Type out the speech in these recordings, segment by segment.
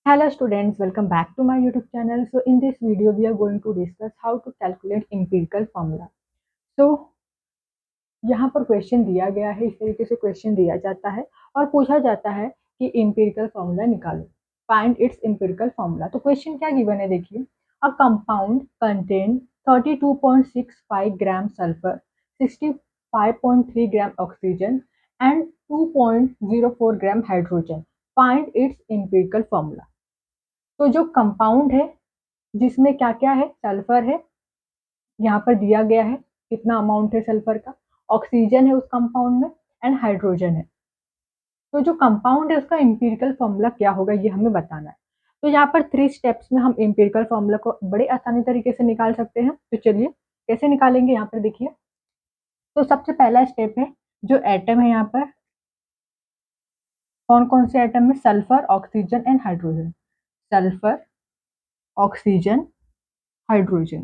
Hello students, welcome back to my YouTube channel. So in this video we are going to discuss how to calculate empirical formula. So यहाँ पर question दिया गया है, इस तरीके से क्वेश्चन दिया जाता है और पूछा जाता है कि empirical formula निकालो, find its empirical formula. तो क्वेश्चन क्या गिवन है देखिए, a compound contain 32.65 gram sulfur, 65.3 gram oxygen and 2.04 gram hydrogen. Find its empirical formula. तो जो कंपाउंड है जिसमें क्या क्या है, सल्फर है, यहाँ पर दिया गया है कितना अमाउंट है सल्फर का, ऑक्सीजन है उस कंपाउंड में एंड हाइड्रोजन है। तो जो कंपाउंड है उसका एम्पिरिकल फॉर्मूला क्या होगा ये हमें बताना है। तो यहाँ पर 3 स्टेप्स में हम एम्पिरिकल फॉर्मूला को बड़े आसानी तरीके से निकाल सकते हैं। तो चलिए कैसे निकालेंगे, यहाँ पर देखिए। तो सबसे पहला स्टेप है, जो एटम है यहाँ पर कौन कौन से एटम है, sulphur, oxygen and hydrogen. Sulphur, oxygen, hydrogen.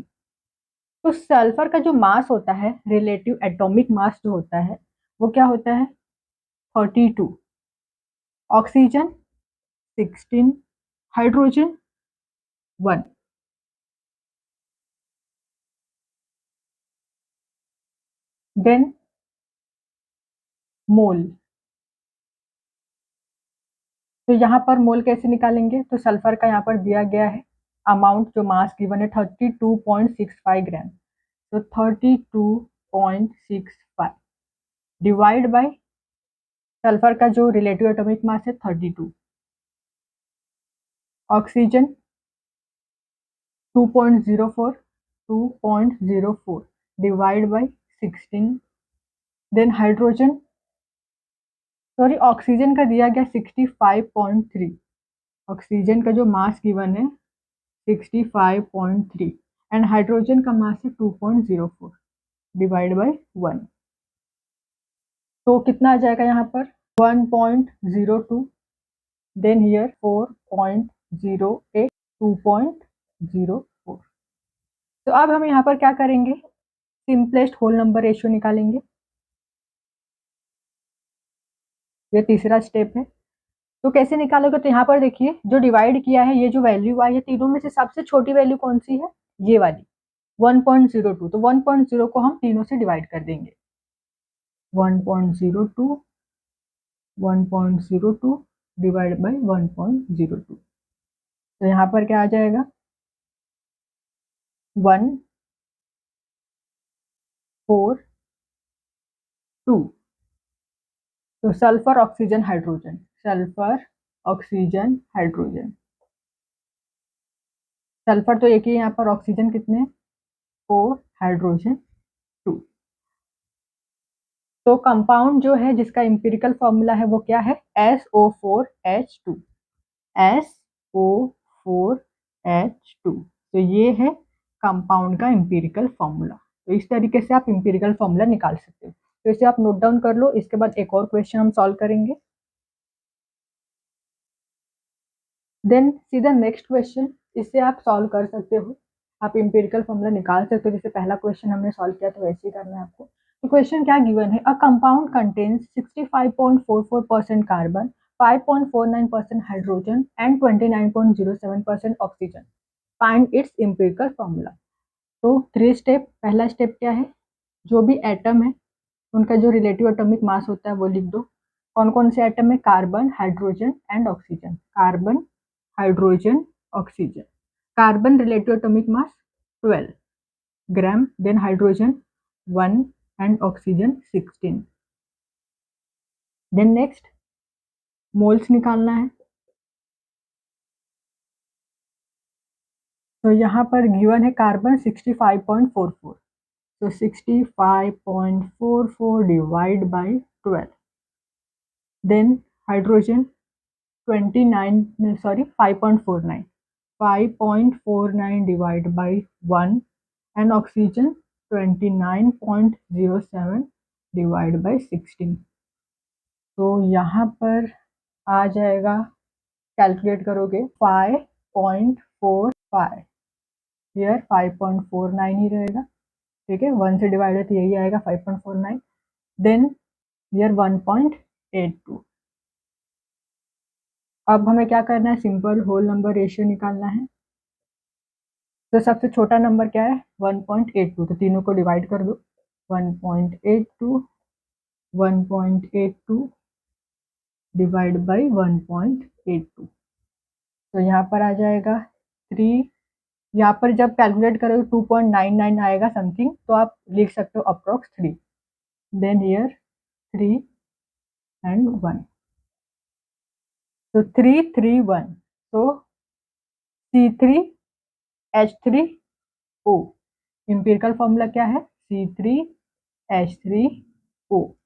तो सल्फर का जो मास होता है, रिलेटिव एटॉमिक मास जो होता है वो क्या होता है, 32, ऑक्सीजन 16, हाइड्रोजन 1। देन मोल। तो यहाँ पर मोल कैसे निकालेंगे, तो सल्फर का यहाँ पर दिया गया है अमाउंट, जो मास गिवन है 32.65 ग्राम। तो 32.65 डिवाइड बाय सल्फर का जो रिलेटिव एटॉमिक मास है 32, oxygen 2.04, 2.04 divide by 16। Then hydrogen, sorry oxygen का दिया गया 65.3, ऑक्सीजन का जो मास गिवन है 65.3 एंड हाइड्रोजन का मास है 2.04 डिवाइड बाय 1। तो कितना आ जाएगा यहाँ पर 1.02, देन हियर 4.08, 2.04। तो अब हम यहाँ पर क्या करेंगे, सिंपलेस्ट होल नंबर रेशियो निकालेंगे। ये तीसरा स्टेप है। तो कैसे निकालोगे, तो यहाँ पर देखिए जो डिवाइड किया है, ये जो वैल्यू आई है तीनों में से सबसे छोटी वैल्यू कौन सी है, ये वाली 1.02। तो 1.0 को हम तीनों से डिवाइड कर देंगे, 1.02, 1.02 डिवाइड बाय 1.02। तो यहाँ पर क्या आ जाएगा 142। तो sulphur, oxygen, hydrogen, sulphur, oxygen, hydrogen. Sulphur तो एक ही, यहाँ पर ऑक्सीजन कितने 4, हाइड्रोजन 2। तो कंपाउंड जो है जिसका एम्पिरिकल फॉर्मूला है वो क्या है, SO4H2, SO4H2। तो ये है कंपाउंड का एम्पिरिकल फॉर्मूला। तो इस तरीके से आप एम्पिरिकल फॉर्मूला निकाल सकते हो। तो इसे आप नोट डाउन कर लो, इसके बाद एक और क्वेश्चन हम सॉल्व करेंगे। देन सीधा नेक्स्ट क्वेश्चन, इससे आप सॉल्व कर सकते हो, आप एम्पिरिकल फॉर्मूला निकाल सकते हो। जैसे पहला क्वेश्चन हमने सॉल्व किया तो वैसे ही करना है आपको। तो क्वेश्चन क्या गिवन है, a compound contains 65.44% carbon, 5.49% hydrogen and 29.07% oxygen, find its empirical formula. तो 3 स्टेप, पहला स्टेप क्या है, जो भी एटम है उनका जो रिलेटिव एटॉमिक मास होता है वो लिख दो। कौन कौन से एटम है, carbon, hydrogen and oxygen, carbon, hydrogen, oxygen. Carbon relative atomic mass 12 gram, then hydrogen 1 and oxygen 16। Then next moles निकालना है। तो यहाँ पर गिवन है कार्बन 65.44, तो 65.44 divide by 12। Then hydrogen 29, sorry 5.49, 5.49 divide by 1 and oxygen 29.07 divide by 16। तो यहाँ पर आ जाएगा, कैलकुलेट करोगे 5.45, हियर 5.49 ही रहेगा, ठीक है, 1 से डिवाइड है तो यही आएगा 5.49। देन हियर 1.82, अब हमें क्या करना है, सिंपल होल नंबर रेशियो निकालना है। तो सबसे छोटा नंबर क्या है, 1.82, तो तीनों को डिवाइड कर दो, 1.82 1.82 डिवाइड बाई 1.82, तो यहाँ पर आ जाएगा 3। यहाँ पर जब कैलकुलेट करोगे 2.99 आएगा समथिंग, तो आप लिख सकते हो अप्रोक्स 3, देन हियर 3 एंड 1, तो 3 3 1, तो C3H3O। एम्पिरिकल फॉर्मूला क्या है, C3H3O।